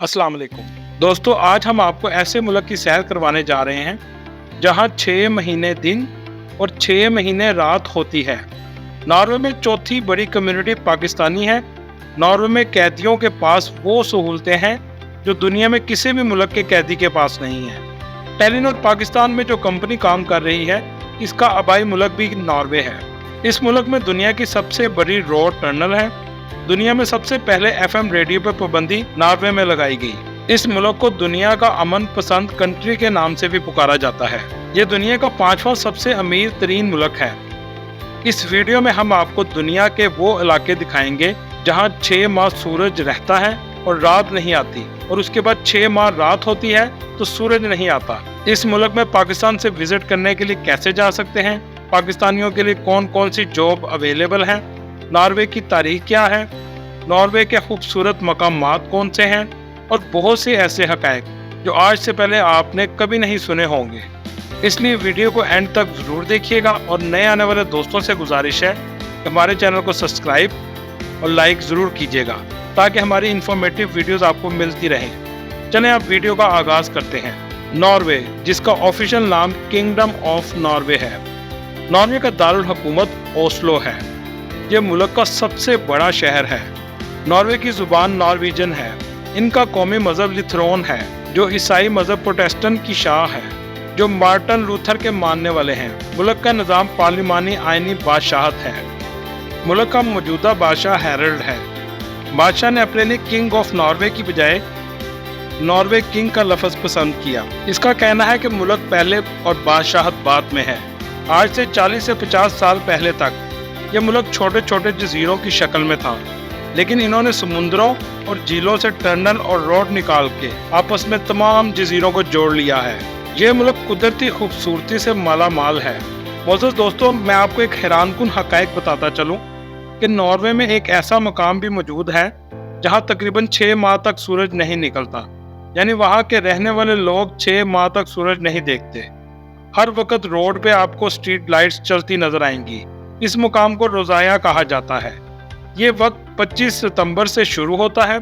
अस्सलाम वालेकुम दोस्तों, आज हम आपको ऐसे मुल्क की सैर करवाने जा रहे हैं जहां 6 महीने दिन और 6 महीने रात होती है। नॉर्वे में चौथी बड़ी कम्युनिटी पाकिस्तानी है। नॉर्वे में कैदियों के पास वो सहूलतें हैं जो दुनिया में किसी भी मुल्क के कैदी के पास नहीं है। टेलीनॉर पाकिस्तान में जो कंपनी काम कर रही है, इसका आबाई मुल्क भी नॉर्वे है। इस मुल्क में दुनिया की सबसे बड़ी रोड टनल है। दुनिया में सबसे पहले एफएम रेडियो पर पाबंदी नॉर्वे में लगाई गई। इस मुल्क को दुनिया का अमन पसंद कंट्री के नाम से भी पुकारा जाता है। ये दुनिया का 5वां सबसे अमीर तरीन मुल्क है। इस वीडियो में हम आपको दुनिया के वो इलाके दिखाएंगे जहाँ 6 माह सूरज रहता है और रात नहीं आती, और उसके बाद 6 माह रात होती है तो सूरज नहीं आता। इस मुल्क में पाकिस्तान से विजिट करने के लिए कैसे जा सकते हैं, पाकिस्तानियों के लिए कौन कौन सी जॉब अवेलेबल है, नॉर्वे की तारीख क्या है, नॉर्वे के खूबसूरत मकामात कौन से हैं, और बहुत से ऐसे हक़ाइक़ जो आज से पहले आपने कभी नहीं सुने होंगे। इसलिए वीडियो को एंड तक ज़रूर देखिएगा, और नए आने वाले दोस्तों से गुजारिश है कि हमारे चैनल को सब्सक्राइब और लाइक ज़रूर कीजिएगा ताकि हमारी इंफॉर्मेटिव वीडियोस आपको मिलती रहें। चलें अब वीडियो का आगाज़ करते हैं। नॉर्वे, जिसका ऑफिशियल नाम किंगडम ऑफ नॉर्वे है। नॉर्वे का दारुल हुकूमत ओस्लो है। यह मुल्क का सबसे बड़ा शहर है। नॉर्वे की ज़ुबान नॉर्वेजियन है। इनका कौमी मज़हब लिथरोन है, जो ईसाई मज़हब प्रोटेस्टेंट की शाह है, जो मार्टिन लूथर के मानने वाले हैं। मुल्क का निज़ाम पार्लिमानी आइनी बादशाहत है। मुल्क का मौजूदा बादशाह हैरल्ड है। बादशाह ने अपने लिए किंग ऑफ नॉर्वे की बजाय नॉर्वे किंग का लफ्ज़ पसंद किया। इसका कहना है कि मुल्क पहले और बादशाहत बाद में है। आज से 40 से 50 साल पहले तक यह मुल्क छोटे छोटे जजीरों की शक्ल में था, लेकिन इन्होंने समुद्रों और झीलों से टनल और रोड निकाल के आपस में तमाम जजीरों को जोड़ लिया है। यह मुल्क कुदरती खूबसूरती से माला माल है। मोअज़्ज़ज़ दोस्तों, मैं आपको एक हैरानकुन हक़ाइक़ बताता चलूँ कि नॉर्वे में एक ऐसा मकाम भी मौजूद है जहाँ तकरीबन 6 माह तक सूरज नहीं निकलता। यानी वहाँ के रहने वाले लोग 6 माह तक सूरज नहीं देखते। हर वक्त रोड पे आपको स्ट्रीट लाइट्स चलती नजर आएंगी। इस मुकाम को रोज़ाया कहा जाता है। ये वक्त 25 सितंबर से शुरू होता है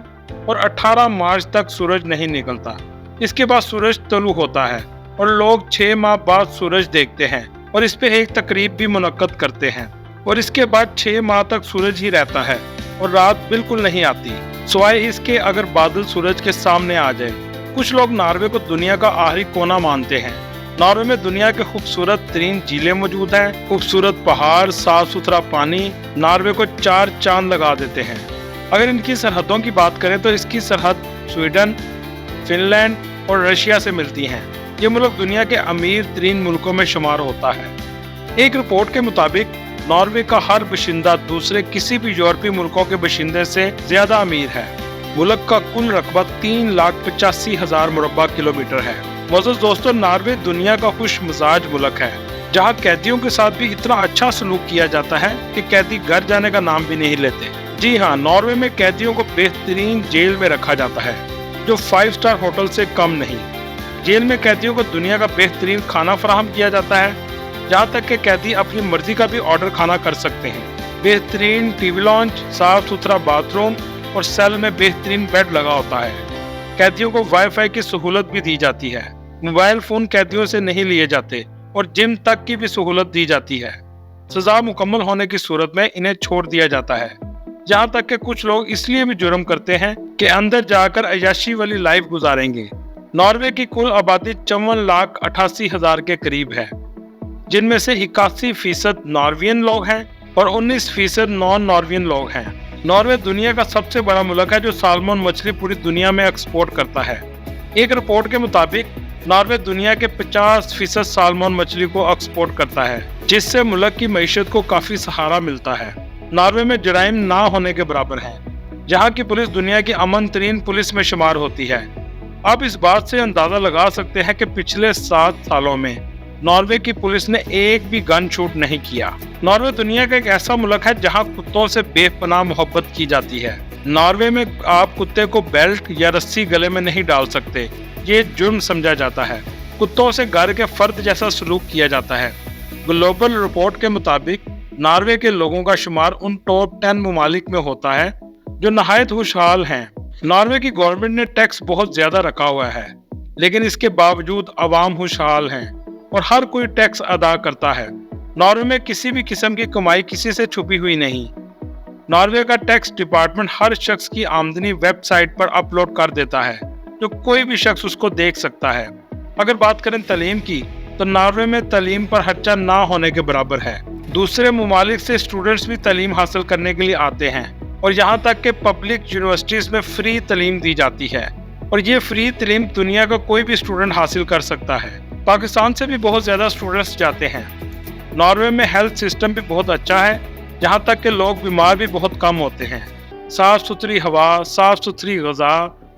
और 18 मार्च तक सूरज नहीं निकलता। इसके बाद सूरज तलू होता है और लोग 6 माह बाद सूरज देखते हैं और इस पे एक तकरीब भी मुनक्कद करते हैं। और इसके बाद 6 माह तक सूरज ही रहता है और रात बिल्कुल नहीं आती, सिवाय इसके अगर बादल सूरज के सामने आ जाए। कुछ लोग नॉर्वे को दुनिया का आखिरी कोना मानते हैं। नॉर्वे में दुनिया के खूबसूरत तरीन झीलें मौजूद हैं। खूबसूरत पहाड़, साफ सुथरा पानी नॉर्वे को 4 चांद लगा देते हैं। अगर इनकी सरहदों की बात करें तो इसकी सरहद स्वीडन, फिनलैंड और रशिया से मिलती हैं। ये मुल्क दुनिया के अमीर तरीन मुल्कों में शुमार होता है। एक रिपोर्ट के मुताबिक नॉर्वे का हर बाशिंदा दूसरे किसी भी यूरोपीय मुल्कों के बाशिंदे से ज्यादा अमीर है। मुल्क का कुल रकबा 3,85,000 मुरब्बा किलोमीटर है। मोअज़्ज़ज़ दोस्तों, नॉर्वे दुनिया का खुश मिजाज मुल्क है, जहाँ कैदियों के साथ भी इतना अच्छा सलूक किया जाता है कि कैदी घर जाने का नाम भी नहीं लेते। जी हाँ, नॉर्वे में कैदियों को बेहतरीन जेल में रखा जाता है, जो 5 स्टार होटल से कम नहीं। जेल में कैदियों को दुनिया का बेहतरीन खाना फराहम किया जाता है, जहाँ तक कि कैदी अपनी मर्जी का भी ऑर्डर खाना कर सकते हैं। बेहतरीन टीवी लॉन्च, साफ सुथरा बाथरूम और सेल में बेहतरीन बेड लगा होता है। कैदियों को वाईफाई की सहूलत भी दी जाती है। मोबाइल फोन कैदियों से नहीं लिए जाते और जिम तक की भी सहूलत दी जाती है। सजा मुकम्मल होने की सूरत में इन्हें छोड़ दिया जाता है। यहाँ तक कि कुछ लोग इसलिए भी जुर्म करते हैं कि अंदर जाकर अय्याशी वाली लाइफ गुजारेंगे। नॉर्वे की कुल आबादी 54,88,000 के करीब है, जिनमें से 81% नॉर्वियन लोग हैं और 19% नॉन नॉर्वियन लोग हैं। नॉर्वे दुनिया का सबसे बड़ा मुल्क है जो सालमन मछली पूरी दुनिया में एक्सपोर्ट करता है। एक रिपोर्ट के मुताबिक नॉर्वे दुनिया के 50% सालमन मछली को एक्सपोर्ट करता है, जिससे मुल्क की मईशत को काफी सहारा मिलता है। नॉर्वे में जराइम ना होने के बराबर है। यहाँ की पुलिस दुनिया की अमन तरीन पुलिस में शुमार होती है। आप इस बात से अंदाजा लगा सकते हैं कि पिछले 7 सालों में नॉर्वे की पुलिस ने एक भी गन शूट नहीं किया। नॉर्वे दुनिया का एक ऐसा मुल्क है जहाँ कुत्तों से बेपनाह मोहब्बत की जाती है। नॉर्वे में आप कुत्ते को बेल्ट या रस्सी गले में नहीं डाल सकते, ये जुर्म समझा जाता है। कुत्तों से घर के फर्द जैसा सलूक किया जाता है। ग्लोबल रिपोर्ट के मुताबिक नॉर्वे के लोगों का शुमार उन टॉप 10 ममालिक में होता है जो नहायत खुशहाल हैं। नॉर्वे की गवर्नमेंट ने टैक्स बहुत ज्यादा रखा हुआ है, लेकिन इसके बावजूद अवाम खुशहाल हैं और हर कोई टैक्स अदा करता है। नॉर्वे में किसी भी किस्म की कमाई किसी से छुपी हुई नहीं। नॉर्वे का टैक्स डिपार्टमेंट हर शख्स की आमदनी वेबसाइट पर अपलोड कर देता है, जो कोई भी शख्स उसको देख सकता है। अगर बात करें तालीम की, तो नॉर्वे में तालीम पर खर्चा ना होने के बराबर है। दूसरे ममालिक से स्टूडेंट्स भी तालीम हासिल करने के लिए आते हैं और यहाँ तक कि पब्लिक यूनिवर्सिटीज में फ्री तालीम दी जाती है और ये फ्री तालीम दुनिया का कोई भी स्टूडेंट हासिल कर सकता है। पाकिस्तान से भी बहुत ज़्यादा स्टूडेंट्स जाते हैं। नॉर्वे में हेल्थ सिस्टम भी बहुत अच्छा है, यहाँ तक कि लोग बीमार भी बहुत कम होते हैं। साफ़ सुथरी हवा, साफ़ सुथरी ग़िज़ा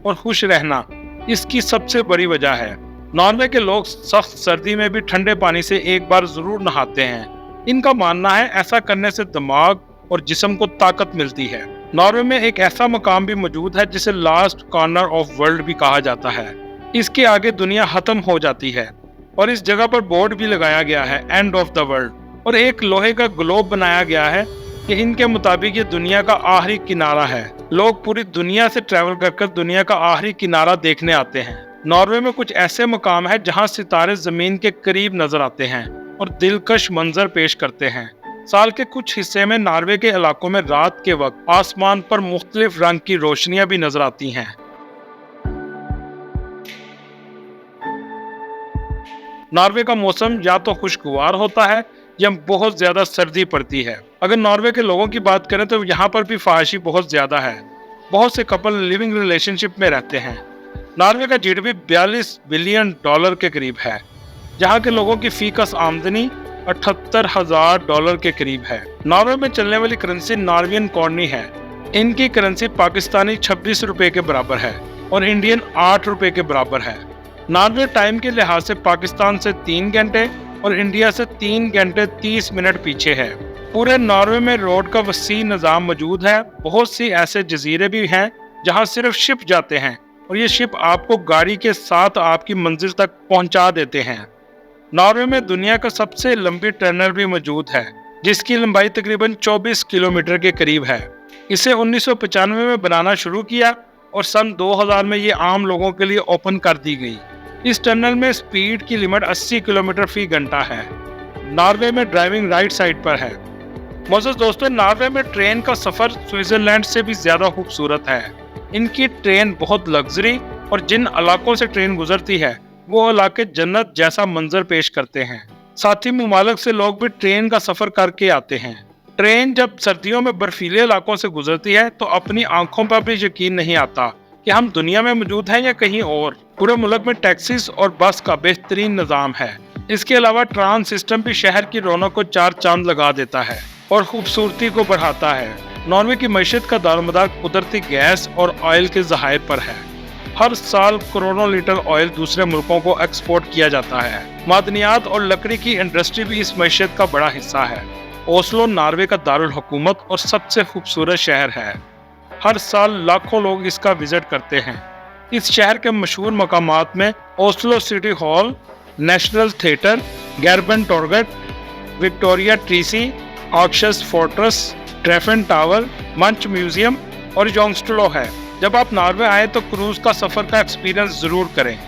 और खुश रहना इसकी सबसे बड़ी वजह है। नॉर्वे के लोग सख्त सर्दी में भी ठंडे पानी से एक बार ज़रूर नहाते हैं। इनका मानना है ऐसा करने से दिमाग और जिस्म को ताकत मिलती है। नॉर्वे में एक ऐसा मकाम भी मौजूद है जिसे लास्ट कॉर्नर ऑफ वर्ल्ड भी कहा जाता है। इसके आगे दुनिया खत्म हो जाती है और इस जगह पर बोर्ड भी लगाया गया है, एंड ऑफ द वर्ल्ड, और एक लोहे का ग्लोब बनाया गया है कि इनके मुताबिक ये दुनिया का आखिरी किनारा है। लोग पूरी दुनिया से ट्रैवल कर दुनिया का आखिरी किनारा देखने आते हैं। नॉर्वे में कुछ ऐसे मकाम है जहाँ सितारे जमीन के करीब नजर आते हैं और दिलकश मंजर पेश करते हैं। साल के कुछ हिस्से में नॉर्वे के इलाकों में रात के वक्त आसमान पर मुख्तलिफ रंग की रोशनियां भी नजर आती हैं। नॉर्वे का मौसम या तो खुशगवार होता है या बहुत ज्यादा सर्दी पड़ती है। अगर नॉर्वे के लोगों की बात करें तो यहाँ पर भी फहाशी बहुत ज्यादा है। बहुत से कपल लिविंग रिलेशनशिप में रहते हैं। नॉर्वे का जीडीपी 42 बिलियन डॉलर के करीब है। यहाँ के लोगों की फीकस आमदनी 78,000 डॉलर के करीब है। नॉर्वे में चलने वाली करेंसी नॉर्वेजियन कॉर्नी है। इनकी करेंसी पाकिस्तानी 26 रुपए के बराबर है और इंडियन 8 रुपए के बराबर है। नॉर्वे टाइम के लिहाज से पाकिस्तान से 3 घंटे और इंडिया से 3 घंटे 30 मिनट पीछे है। पूरे नॉर्वे में रोड का वसी निज़ाम मौजूद है। बहुत सी ऐसे जजीरे भी हैं जहां सिर्फ शिप जाते हैं और ये शिप आपको गाड़ी के साथ आपकी मंजिल तक पहुंचा देते हैं। नॉर्वे में दुनिया का सबसे लंबी टनल भी मौजूद है, जिसकी लंबाई तकरीबन 24 किलोमीटर के करीब है। इसे 1995 में बनाना शुरू किया और सन 2000 में ये आम लोगों के लिए ओपन कर दी गई। इस टनल में स्पीड की लिमिट 80 किलोमीटर फी घंटा है। नॉर्वे में ड्राइविंग राइट साइड पर है। मोअज़्ज़ज़ दोस्तों, नॉर्वे में ट्रेन का सफर स्विट्जरलैंड से भी ज्यादा खूबसूरत है। इनकी ट्रेन बहुत लग्जरी और जिन इलाकों से ट्रेन गुजरती है वो इलाके जन्नत जैसा मंजर पेश करते हैं। साथ ही मुमालिक से लोग भी ट्रेन का सफर करके आते हैं। ट्रेन जब सर्दियों में बर्फीले इलाकों से गुजरती है तो अपनी आंखों पर भी यकीन नहीं आता कि हम दुनिया में मौजूद हैं या कहीं और। पूरे मुल्क में टैक्सीज और बस का बेहतरीन निज़ाम है। इसके अलावा ट्रांस सिस्टम भी शहर की रौनक को 4 चांद लगा देता है और खूबसूरती को बढ़ाता है। नॉर्वे की मईशत का दारोमदार कुदरती गैस और ऑयल के ज़खायर पर है। हर साल करोड़ों लीटर ऑयल दूसरे मुल्कों को एक्सपोर्ट किया जाता है। मादनियात और लकड़ी की इंडस्ट्री भी इस मईशत का बड़ा हिस्सा है। ओस्लो नॉर्वे का दारुल हुकूमत और सबसे खूबसूरत शहर है। हर साल लाखों लोग इसका विजिट करते हैं। इस शहर के मशहूर मकामात में Oslo city hall, national theatre, गैरबन टॉर्गेट, विक्टोरिया ट्रीसी, ऑक्शस फोर्ट्रेस, ट्रेफन टावर, मंच म्यूजियम और जोंगस्टलो है। जब आप नॉर्वे आए तो क्रूज का सफर का एक्सपीरियंस जरूर करें,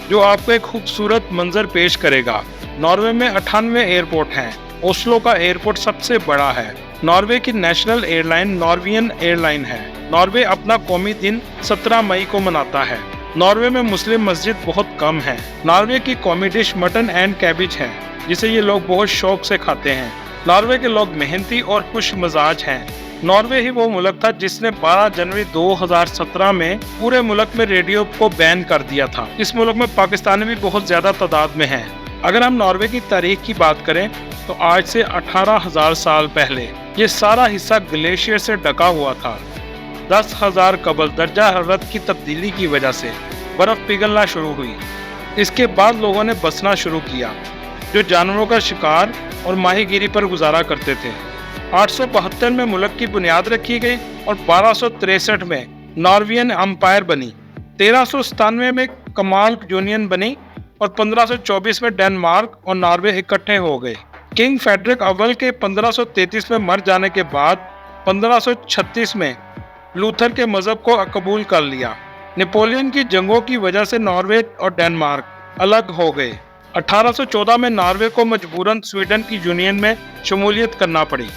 जो आपको एक खूबसूरत मंजर पेश करेगा। नॉर्वे में 98 एयरपोर्ट हैं। ओस्लो का एयरपोर्ट सबसे बड़ा है। नॉर्वे की नेशनल एयरलाइन नॉर्वेजियन एयरलाइन है। नॉर्वे अपना कौमी दिन 17 मई को मनाता है। नॉर्वे में मुस्लिम मस्जिद बहुत कम है। नॉर्वे की कौमी डिश मटन एंड कैबिज है, जिसे ये लोग बहुत शौक से खाते हैं। नॉर्वे के लोग मेहनती और खुश मिजाज हैं। नॉर्वे ही वो मुल्क था जिसने 12 जनवरी 2017 में पूरे मुल्क में रेडियो को बैन कर दिया था। इस मुल्क में पाकिस्तानी भी बहुत ज्यादा तादाद में हैं। अगर हम नॉर्वे की तारीख की बात करें तो आज से 18,000 साल पहले ये सारा हिस्सा ग्लेशियर से ढका हुआ था। 10,000 कबल दर्जा हरारत की तब्दीली की वजह से बर्फ पिघलना शुरू हुई। इसके बाद लोगों ने बसना शुरू किया, जो जानवरों का शिकार और माहीगीरी पर गुजारा करते थे। 872 में मुल्क की बुनियाद रखी गई और 1263 में नॉर्वेजियन एम्पायर बनी। 1397 में कमाल यूनियन बनी और 1524 में डेनमार्क और नॉर्वे इकट्ठे हो गए। किंग फेडरिक अव्वल के 1533 में मर जाने के बाद 1536 में लूथर के मजहब को कबूल कर लिया। नेपोलियन की जंगों की वजह से नॉर्वे और डेनमार्क अलग हो गए। 1814 में नॉर्वे को मजबूरन स्वीडन की यूनियन में शमूलियत करना पड़ी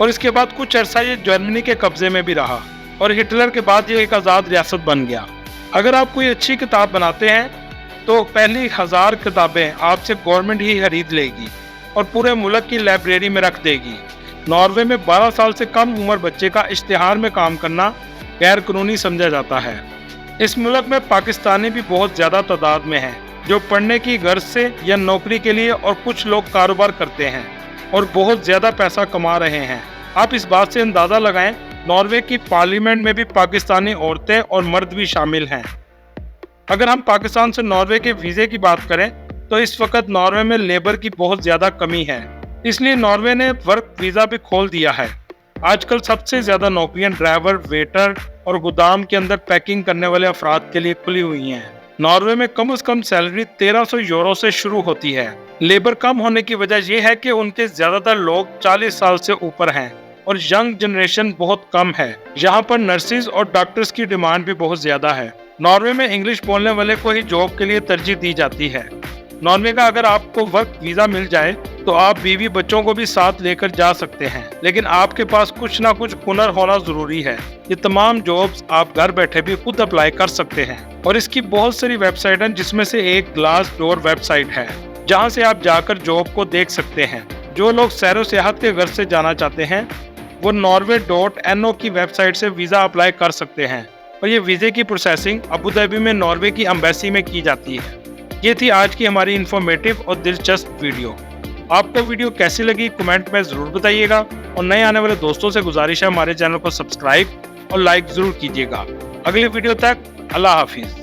और इसके बाद कुछ अरसा ये जर्मनी के कब्जे में भी रहा और हिटलर के बाद ये एक आज़ाद रियासत बन गया। अगर आप कोई अच्छी किताब बनाते हैं तो पहली 1000 किताबें आपसे गवर्नमेंट ही खरीद लेगी और पूरे मुल्क की लाइब्रेरी में रख देगी। नॉर्वे में 12 साल से कम उम्र बच्चे का इश्तिहार में काम करना गैर कानूनी समझा जाता है। इस मुल्क में पाकिस्तानी भी बहुत ज़्यादा तादाद में हैं जो पढ़ने की गर्ज से या नौकरी के लिए, और कुछ लोग कारोबार करते हैं और बहुत ज़्यादा पैसा कमा रहे हैं। आप इस बात से अंदाज़ा लगाएं, नॉर्वे की पार्लियामेंट में भी पाकिस्तानी औरतें और मर्द भी शामिल हैं। अगर हम पाकिस्तान से नॉर्वे के वीज़े की बात करें तो इस वक्त नॉर्वे में लेबर की बहुत ज़्यादा कमी है, इसलिए नॉर्वे ने वर्क वीज़ा भी खोल दिया है। आजकल सबसे ज़्यादा नौकरियां ड्राइवर, वेटर और गोदाम के अंदर पैकिंग करने वाले अफराद के लिए खुली हुई हैं। नॉर्वे में कम से कम सैलरी 1300 यूरो से शुरू होती है। लेबर कम होने की वजह यह है कि उनके ज़्यादातर लोग 40 साल से ऊपर हैं और यंग जनरेशन बहुत कम है। यहाँ पर नर्सिस और डॉक्टर्स की डिमांड भी बहुत ज़्यादा है। नॉर्वे में इंग्लिश बोलने वाले को ही जॉब के लिए तरजीह दी जाती है। नॉर्वे का अगर आपको वर्क वीज़ा मिल जाए तो आप बीवी बच्चों को भी साथ लेकर जा सकते हैं, लेकिन आपके पास कुछ ना कुछ हुनर होना ज़रूरी है। ये तमाम जॉब्स आप घर बैठे भी खुद अप्लाई कर सकते हैं और इसकी बहुत सारी वेबसाइट हैं, जिसमें से एक ग्लास डोर वेबसाइट है जहां से आप जाकर जॉब को देख सकते हैं। जो लोग सैरो सियाहत के घर से जाना चाहते हैं वो norway.no की वेबसाइट से वीज़ा अप्लाई कर सकते हैं और ये वीज़े की प्रोसेसिंग अबू धाबी में नॉर्वे की एम्बेसी में की जाती है। ये थी आज की हमारी इंफॉर्मेटिव और दिलचस्प वीडियो। आपको वीडियो कैसी लगी कमेंट में ज़रूर बताइएगा और नए आने वाले दोस्तों से गुजारिश है हमारे चैनल को सब्सक्राइब और लाइक ज़रूर कीजिएगा। अगली वीडियो तक अल्लाह हाफिज़।